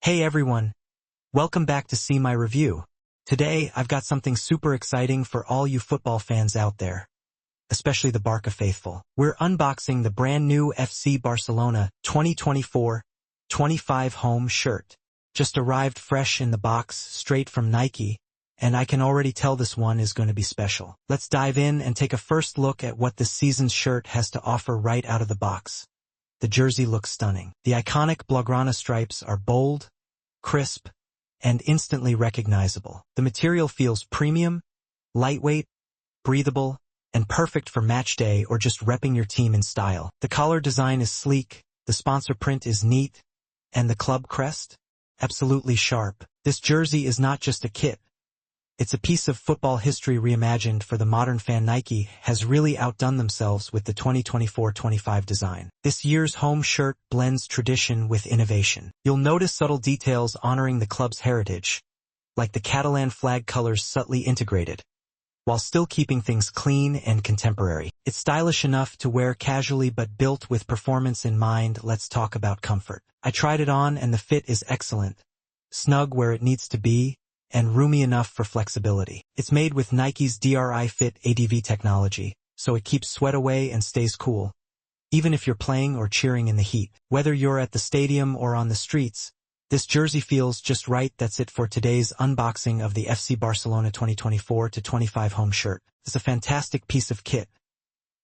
Hey everyone, welcome back to See My Review. Today, I've got something super exciting for all you football fans out there, especially the Barca faithful. We're unboxing the brand new FC Barcelona 2024-25 home shirt. Just arrived fresh in the box, straight from Nike, and I can already tell this one is going to be special. Let's dive in and take a first look at what this season's shirt has to offer right out of the box. The jersey looks stunning. The iconic Blaugrana stripes are bold, crisp, and instantly recognizable. The material feels premium, lightweight, breathable, and perfect for match day or just repping your team in style. The collar design is sleek, the sponsor print is neat, and the club crest? Absolutely sharp. This jersey is not just a kit. It's a piece of football history reimagined for the modern fan. Nike has really outdone themselves with the 2024-25 design. This year's home shirt blends tradition with innovation. You'll notice subtle details honoring the club's heritage, like the Catalan flag colors subtly integrated, while still keeping things clean and contemporary. It's stylish enough to wear casually but built with performance in mind. Let's talk about comfort. I tried it on and the fit is excellent, snug where it needs to be, and roomy enough for flexibility. It's made with Nike's DRI Fit ADV technology, so it keeps sweat away and stays cool, even if you're playing or cheering in the heat. Whether you're at the stadium or on the streets, this jersey feels just right. That's it for today's unboxing of the FC Barcelona 2024-25 home shirt. It's a fantastic piece of kit,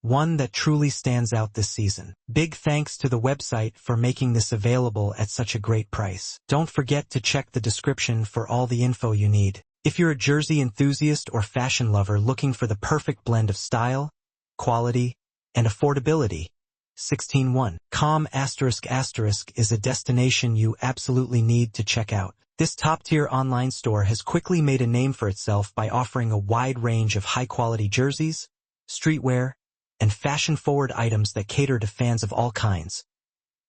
one that truly stands out this season. Big thanks to the website for making this available at such a great price. Don't forget to check the description for all the info you need. If you're a jersey enthusiast or fashion lover looking for the perfect blend of style, quality, and affordability, 161.com ** is a destination you absolutely need to check out. This top-tier online store has quickly made a name for itself by offering a wide range of high-quality jerseys, streetwear, and fashion-forward items that cater to fans of all kinds.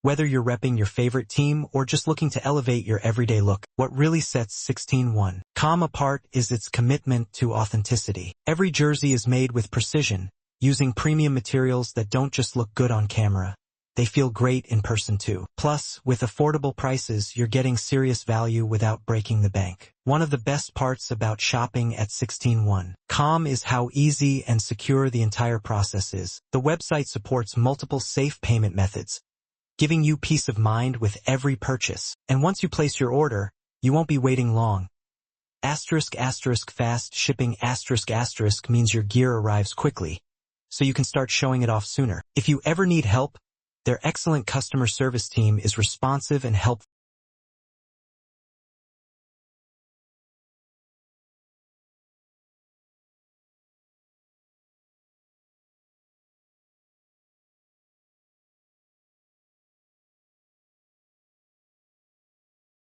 Whether you're repping your favorite team or just looking to elevate your everyday look, what really sets 161.com apart is its commitment to authenticity. Every jersey is made with precision, using premium materials that don't just look good on camera. They feel great in person too. Plus, with affordable prices, you're getting serious value without breaking the bank. One of the best parts about shopping at 161.com is how easy and secure the entire process is. The website supports multiple safe payment methods, giving you peace of mind with every purchase. And once you place your order, you won't be waiting long. Fast shipping ** means your gear arrives quickly, so you can start showing it off sooner. If you ever need help, their excellent customer service team is responsive and helpful.